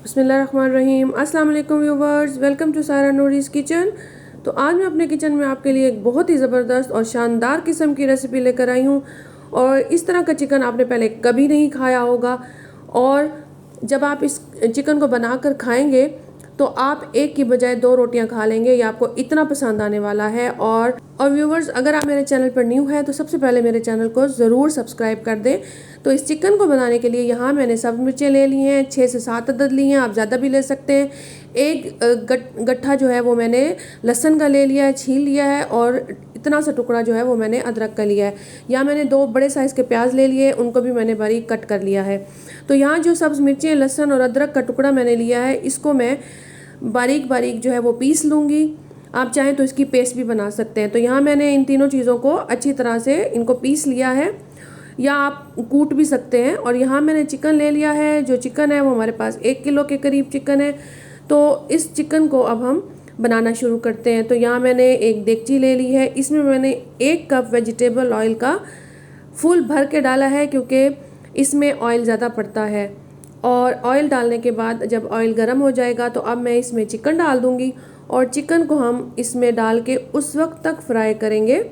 बिस्मिल्लाहिर्रहमानिर्रहीम। अस्सलाम वालेकुम व्यूवर्स, वेलकम टू सारा नूरीज़ किचन। तो आज मैं अपने किचन में आपके लिए एक बहुत ही ज़बरदस्त और शानदार किस्म की रेसिपी लेकर आई हूँ। और इस तरह का चिकन आपने पहले कभी नहीं खाया होगा। और जब आप इस चिकन को बनाकर खाएंगे तो आप एक की बजाय दो रोटियां खा लेंगे। ये आपको इतना पसंद आने वाला है। और व्यूवर्स, अगर आप मेरे चैनल पर न्यू हैं तो सबसे पहले मेरे चैनल को ज़रूर सब्सक्राइब कर दें। तो इस चिकन को बनाने के लिए यहाँ मैंने सब मिर्चें ले ली हैं, 6 से 7 अदद ली हैं, आप ज़्यादा भी ले सकते हैं। एक गट्ठा जो है वो मैंने लहसुन का ले लिया है, छील लिया है। और इतना सा टुकड़ा जो है वो मैंने अदरक का लिया है। यहाँ मैंने 2 बड़े साइज़ के प्याज ले लिए, उनको भी मैंने बारीक कट कर लिया है। तो यहाँ जो सब्ज़ मिर्चें, लहसुन और अदरक का टुकड़ा मैंने लिया है, इसको मैं बारीक बारीक जो है वो पीस लूँगी। आप चाहें तो इसकी पेस्ट भी बना सकते हैं। तो यहाँ मैंने इन तीनों चीज़ों को अच्छी तरह से इनको पीस लिया है, या आप कूट भी सकते हैं। और यहाँ मैंने चिकन ले लिया है। जो चिकन है वो हमारे पास 1 किलो के करीब चिकन है। तो इस चिकन को अब हम बनाना शुरू करते हैं। तो यहाँ मैंने एक देगची ले ली है, इसमें मैंने 1 कप वेजिटेबल ऑयल का फुल भर के डाला है, क्योंकि इसमें ऑयल ज़्यादा पड़ता है। और ऑयल डालने के बाद जब ऑयल गर्म हो जाएगा तो अब मैं इसमें चिकन डाल दूँगी। और चिकन को हम इसमें डाल के उस वक्त तक फ्राई करेंगे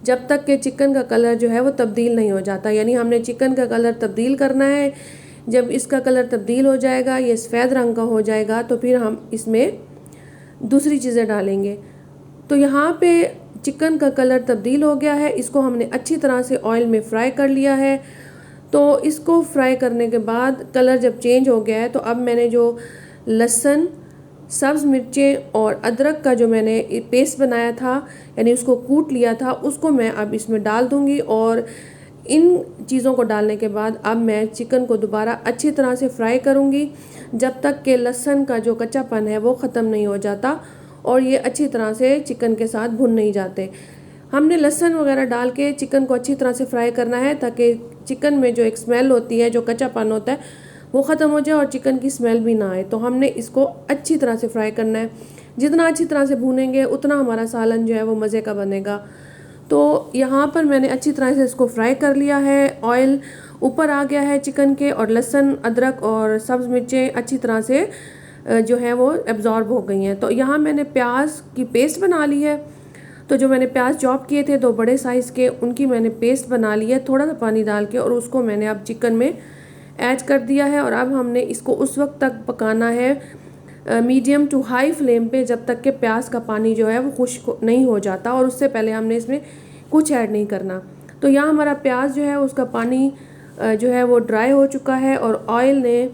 जब तक कि चिकन का कलर जो है वो तब्दील नहीं हो जाता। यानी हमने चिकन का कलर तब्दील करना है। जब इसका कलर तब्दील हो जाएगा, ये सफ़ेद रंग का हो जाएगा, तो फिर हम इसमें दूसरी चीज़ें डालेंगे। तो यहाँ पे चिकन का कलर तब्दील हो गया है, इसको हमने अच्छी तरह से ऑयल में फ्राई कर लिया है। तो इसको फ्राई करने के बाद कलर जब चेंज हो गया है, तो अब मैंने जो लहसुन, सब्ज़ मिर्चें और अदरक का जो मैंने पेस्ट बनाया था, यानी उसको कूट लिया था, उसको मैं अब इसमें डाल दूँगी। और इन चीज़ों को डालने के बाद अब मैं चिकन को दोबारा अच्छी तरह से फ्राई करूँगी, जब तक कि लहसुन का जो कच्चापन है वो ख़त्म नहीं हो जाता और ये अच्छी तरह से चिकन के साथ भुन नहीं जाते। हमने लहसुन वगैरह डाल के चिकन को अच्छी तरह से फ्राई करना है, ताकि चिकन में जो एक स्मेल होती है, जो कच्चापन होता है, वो ख़त्म हो जाए और चिकन की स्मेल भी ना आए। तो हमने इसको अच्छी तरह से फ्राई करना है। जितना अच्छी तरह से भूनेंगे उतना हमारा सालन जो है वो मज़े का बनेगा। तो यहाँ पर मैंने अच्छी तरह से इसको फ्राई कर लिया है। ऑयल ऊपर आ गया है चिकन के, और लहसुन, अदरक और सब्ज़ मिर्चें अच्छी तरह से जो है वो एब्जॉर्ब हो गई हैं। तो यहाँ मैंने प्याज की पेस्ट बना ली है। तो जो मैंने प्याज चॉप किए थे 2 बड़े साइज़ के, उनकी मैंने पेस्ट बना ली है थोड़ा सा पानी डाल के, और उसको मैंने अब चिकन में ऐड कर दिया है। और अब हमने इसको उस वक्त तक पकाना है मीडियम टू हाई फ्लेम पे, जब तक कि प्याज का पानी जो है वो खुश्क नहीं हो जाता। और उससे पहले हमने इसमें कुछ ऐड नहीं करना। तो यहाँ हमारा प्याज जो है उसका पानी जो है वो ड्राई हो चुका है, और ऑयल ने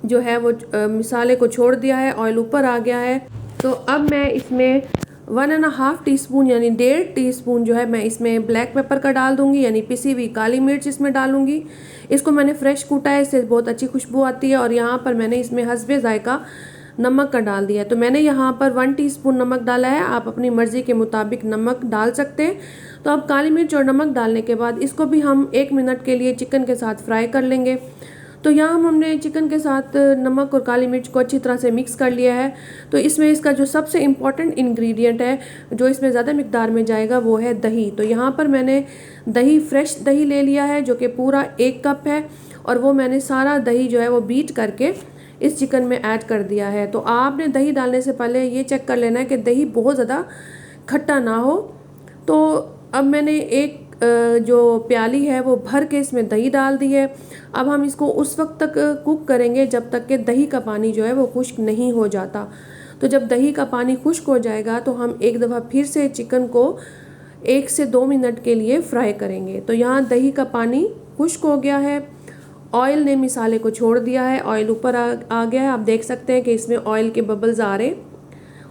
जो है वो मसाले को छोड़ दिया है, ऑयल ऊपर आ गया है। तो अब मैं इसमें 1.5 टीस्पून यानी 1.5 टीस्पून जो है मैं इसमें ब्लैक पेपर का डाल दूंगी, यानी पिसी हुई काली मिर्च इसमें डालूंगी। इसको मैंने फ्रेश कूटा है, इससे बहुत अच्छी खुशबू आती है। और यहाँ पर मैंने इसमें हस्बे जायका नमक का डाल दिया है। तो मैंने यहाँ पर 1 टीस्पून नमक डाला है, आप अपनी मर्ज़ी के मुताबिक नमक डाल सकते हैं। तो अब काली मिर्च और नमक डालने के बाद इसको भी हम 1 मिनट के लिए चिकन के साथ फ्राई कर लेंगे। तो यहाँ हमने चिकन के साथ नमक और काली मिर्च को अच्छी तरह से मिक्स कर लिया है। तो इसमें इसका जो सबसे इम्पॉर्टेंट इंग्रेडिएंट है, जो इसमें ज़्यादा मिकदार में जाएगा, वो है दही। तो यहाँ पर मैंने दही, फ्रेश दही ले लिया है, जो कि पूरा 1 कप है। और वो मैंने सारा दही जो है वो बीट करके इस चिकन में ऐड कर दिया है। तो आपने दही डालने से पहले ये चेक कर लेना है कि दही बहुत ज़्यादा खट्टा ना हो। तो अब मैंने एक जो प्याली है वो भर के इसमें दही डाल दी है। अब हम इसको उस वक्त तक कुक करेंगे जब तक कि दही का पानी जो है वो खुश्क नहीं हो जाता। तो जब दही का पानी खुश्क हो जाएगा तो हम एक दफ़ा फिर से चिकन को 1 से 2 मिनट के लिए फ्राई करेंगे। तो यहाँ दही का पानी खुश्क हो गया है, ऑयल ने मिसाले को छोड़ दिया है, ऑयल ऊपर आ गया है। आप देख सकते हैं कि इसमें ऑयल के बबल्स आ रहे,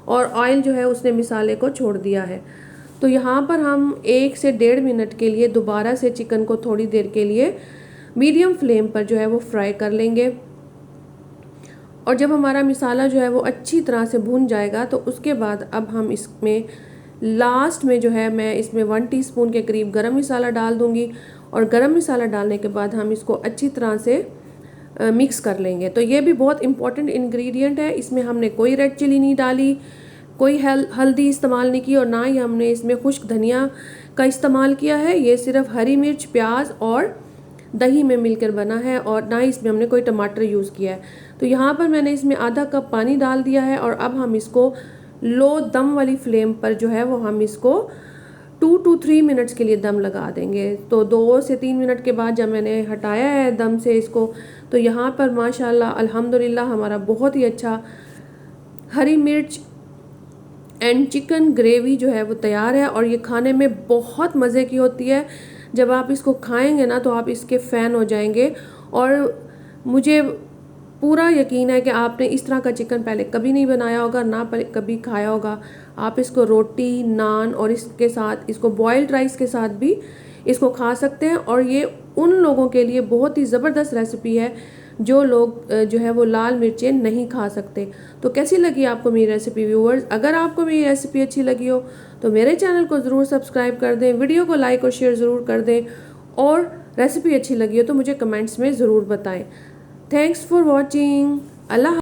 और ऑयल जो है उसने मिसाले को छोड़ दिया है। तो यहाँ पर हम 1 से 1.5 मिनट के लिए दोबारा से चिकन को थोड़ी देर के लिए मीडियम फ्लेम पर जो है वो फ्राई कर लेंगे। और जब हमारा मिसाला जो है वो अच्छी तरह से भून जाएगा, तो उसके बाद अब हम इसमें लास्ट में जो है मैं इसमें 1 टीस्पून के करीब गरम मसाला डाल दूँगी। और गरम मसाला डालने के बाद हम इसको अच्छी तरह से मिक्स कर लेंगे। तो ये भी बहुत इंपॉर्टेंट इंग्रेडिएंट है। इसमें हमने कोई रेड चिली नहीं डाली, कोई हल्दी इस्तेमाल नहीं की, और ना ही हमने इसमें खुश्क धनिया का इस्तेमाल किया है। ये सिर्फ हरी मिर्च, प्याज और दही में मिलकर बना है और ना ही इसमें हमने कोई टमाटर यूज़ किया है। तो यहाँ पर मैंने इसमें आधा कप पानी डाल दिया है और अब हम इसको लो दम वाली फ्लेम पर जो है वो हम इसको 2 to 3 मिनट्स के लिए दम लगा देंगे। तो 2 से 3 मिनट के बाद जब मैंने हटाया है दम से इसको, तो यहाँ पर माशाल्लाह अल्हम्दुलिल्लाह हमारा बहुत ही अच्छा हरी मिर्च एंड चिकन ग्रेवी जो है वो तैयार है। और ये खाने में बहुत मज़े की होती है। जब आप इसको खाएंगे ना तो आप इसके फ़ैन हो जाएंगे। और मुझे पूरा यकीन है कि आपने इस तरह का चिकन पहले कभी नहीं बनाया होगा, ना कभी खाया होगा। आप इसको रोटी, नान और इसके साथ, इसको बॉइल्ड राइस के साथ भी इसको खा सकते हैं। और ये उन लोगों के लिए बहुत ही ज़बरदस्त रेसिपी है जो लोग जो है वो लाल मिर्चें नहीं खा सकते। तो कैसी लगी आपको मेरी रेसिपी व्यूअर्स? अगर आपको मेरी रेसिपी अच्छी लगी हो तो मेरे चैनल को ज़रूर सब्सक्राइब कर दें, वीडियो को लाइक और शेयर ज़रूर कर दें, और रेसिपी अच्छी लगी हो तो मुझे कमेंट्स में ज़रूर बताएं। Thanks for watching. अल्लाह।